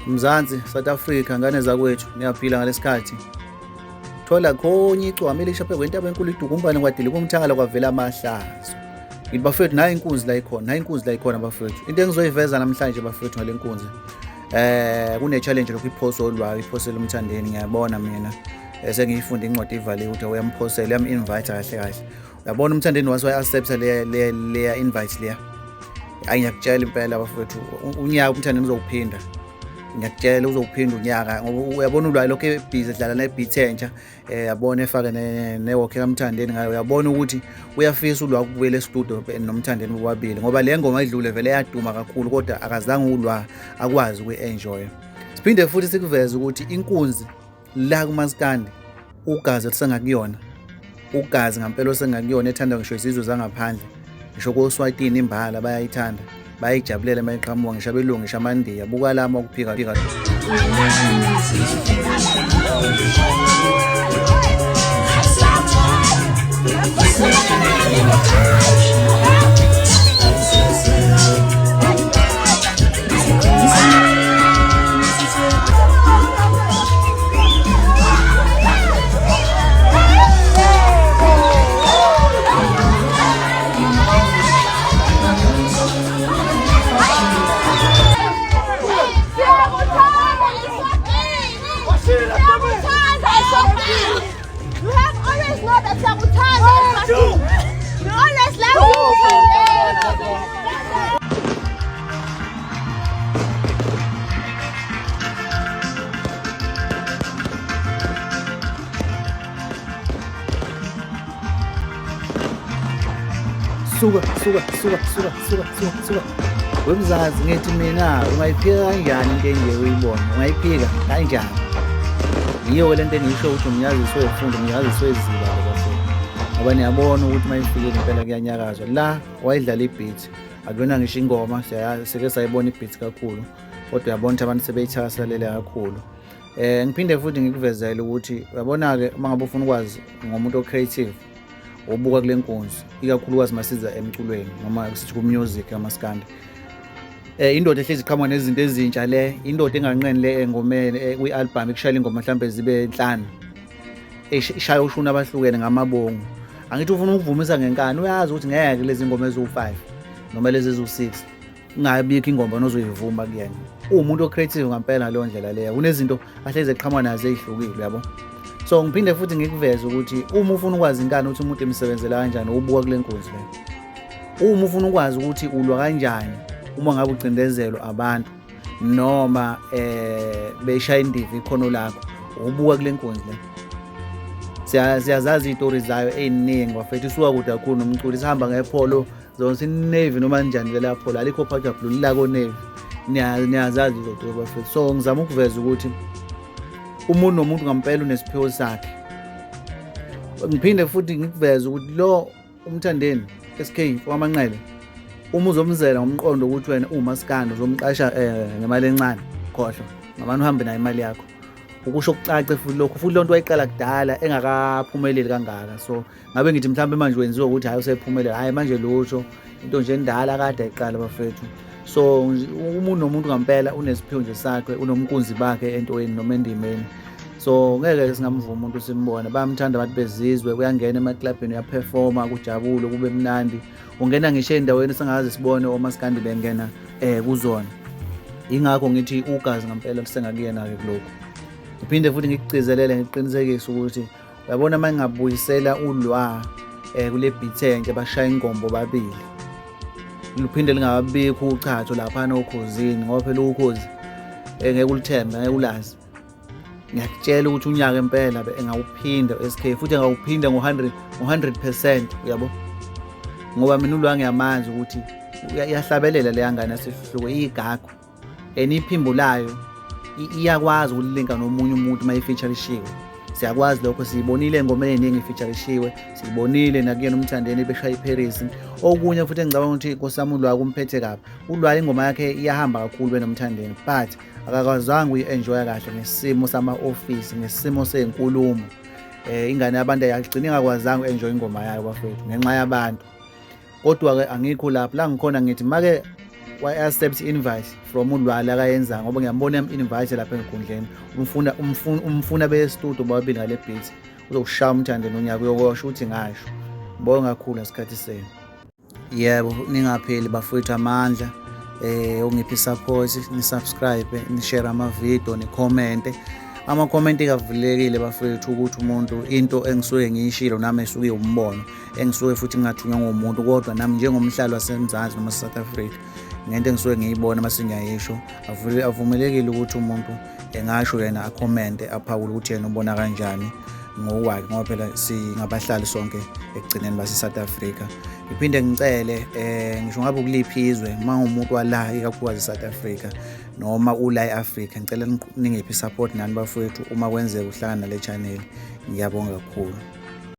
Mzansi, South Africa, ngane zakwethu niyaphila ngalesikhathi. Thola khonye icwami elishaphe kwentaba enkulu idukumbane kwadile kumthakala kwavela amahlazo. Ngithi bafethu nayi inkunzi la ikhona, nayi inkunzi la ikhona bafethu. Into engizoyiveza namhlanje bafethu ngale nkunzi. Kune challenge lokhu iphoso olwayo, iphosela umthandeni ngiyabona mina. Sengiyifunda incwadi ivaliwe ukuthi uyamphosela, uyam-invite kahle kahle. Uyabona umthandeni wase-accept leya invite leya. Ayi ngiyakutshela impela bafethu, unyaka umthandeni uzowuphinda. Ngiyakutshela uzowuphinda unyaka ngoba uyabona ulwayo lokho ebhizi edlala ne-beat entsha yabona efake ne-walk kamthandeni ngayo uyabona ukuthi uyafisa ulwa ukubuyela e-studio nomthandeni bobabili ngoba le ngoma idlule vele yaduma kakhulu kodwa akazange ulwa akwazi ukuyi-enjoy. Siphinde futhi sikuveze ukuthi inkunzi la kumaskandi ugazi lisengakuyona, ugazi ngampela osengakuyona ethanda ngisho izizwe zangaphandle, ngisho koSwatini imbala bayayithanda, bayayijabulela mayiqhamuka ngisho abelungu ngisho amandiya buka lama ukuphika. You have always known that sabotage. You always love Suka. Wemzazi ngithi mina ungayiphika kanjani into enje uyibona? Ungayiphika kanjani? Yiyo le nto engisho ukuthi umnyazisi wefunda, umnyazisi weziba bafethu. Ngoba niyabona ukuthi mayifikile impela kuyanyakazwa. La wayidlala i-beat. Akuyona ngisho ingoma, sike sayibona i-beat kakhulu. Kodwa uyabona ukuthi abantu sebeyithakaselele kakhulu. Ngiphinde futhi ngikuvezele ukuthi uyabona-ke uma ngabe ufuna ukwazi ngomuntu o-creative, ubuka kule nkunzi, ikakhulukazi masiza emculweni noma sithi ku-music yamaskandi. Indoda ehlezi iqhamuka nezinto ezintsha le, indoda enganqeni le engomeni kwi-album ikushayela ingoma mhlambe zibe 5. Ishaya ushuni abahlukene ngamabongo. Angithi ufuna ukuvumisa ngenkani, uyazi ukuthi ngeke lezi ngoma eziwu5 noma lezi eziwu6 ungabikho ingoma nozoyivuma kuyena. Umuntu o-creative ngampela ngaleyo ndlela leyo. Kunezinto ahlezi eqhamuka nazo ezihlukile yabo. So ngiphinde futhi ngikuveze ukuthi uma ufuna ukwazi inkani ukuthi umuntu emsebenzela kanjani ubuka kule nkunzi le. Uma ufuna ukwazi ukuthi ulwa kanjani uma ngabe ucindezelwe abantu noma beshaya indiva ikhono lakho ubuka kule nkunzi le. Siyazazi izitori zayo eziningi bafethu, isuka kude kakhulu nomculi, sihamba ngepholo zonke i-Navy noma kanjani vele lapho alikho phakathi blue la ko Navy. Niyazazi izo zitori bafethu. So ngizama ukuveza ukuthi umuntu nomuntu ngampela unesiphiwo sakhe. Ngiphinde futhi ngikuveze ukuthi lo umthandeni SK kwamanqele uma uzomzela ngomqondo ukuthi wena umaskandi uzomqasha ngemali encane, khohlwa ngabantu uhambe nayo imali yakho. Ukusho okucace futhi lokho, futhi lonto wayiqala kudala engakaphumeleli kangaka. So ngabe ngithi mhlawumbe manje wenziwa ukuthi hayi usephumelela, hayi manje lutho into nje endala kade ayiqala bafethu. So umuntu nomuntu ngampela unesiphiwo nje sakhe, unomkunzi bakhe entweni noma endimeni. So ngeke singamvuma umuntu simbone, bayamthanda abantu bezizwe, uyangena emaklabhini uyaperforma, kujabule kube mnandi. Ungena ngisho endaweni sengaze sibone omaskandi bengena kuzona. Ingakho ngithi ugazi ngampela lisengakuyena-ke kulokho. Ngiphinde futhi ngikucizelele ngiqinisekise ukuthi uyabona uma ngingabuyisela ulwa kule beat entsha bashaya ingombo babili. Luphinde lingabikho uchacho lapha nokhozini ngoba phela ukhozi ngeke ulithembe, ngeke ulazi. Ngiyakutshela ukuthi unyaka impela engawuphinda SK futhi engawuphinda ngo100% uyabo. Ngoba mina ulwa ngiyamanzi ukuthi iyahlabelela le yangane yasihluko igagu. Iphimbo layo iyakwazi ukulinka nomunye umuntu mayifeaturishiwe. Siyakwazi lokho, siyibonile engomeni eningi ifeaturishiwe, siyibonile nakuyena umthandeni beshaya iParis. Okunye futhi engicabanga ukuthi inkosami ulwa kumphethe kabi. Ulwa ingoma yakhe iyahamba kakhulu benomthandeni but akakwazanga uyi-enjoy kahle ngesimo sama-office, ngesimo senkulumo. Ingane yabantu ayagcina ingakwazanga u-enjoy ingoma yayo bafethu ngenxa yabantu. Kodwa-ke angikho lapho la ngikhona ngithi make accept invite from uLwala akayenza ngoba ngiyambona invite lapha enkundleni umfuna beye studio babili ngale beat uzokushaya umthando nonyaka uyokosho ukuthi ngasho ngibonga kakhulu ngesikhathi senu. Yebo, ningapheli bafowethu amandla ungiphi support, ni subscribe, ni share ama-video, ni comment. Ama-comment kavulekile bafowethu ukuthi umuntu into engisuke ngiyishilo nami esuke umbono engisuke futhi ngingathunywa ngumuntu kodwa nami njengomhlali waseMzansi noma South Africa ngento engisuke ngiyibona mase ngiyayisho avumelekile ukuthi umuntu engasho yena acommente aphawule ukuthi yena ubona kanjani ngokwakhe ngoba phela singabahlali sonke ekugcineni base-South Africa. Ngiphinde ngicele ngisho ngabe ukuliphi izwe uma ngumuntu wala ikakhulukazi e-South Africa noma ula e-Africa ngicela ningiphi support nani bafowethu uma kwenzeka uhlangana nale channel. Ngiyabonga kakhulu.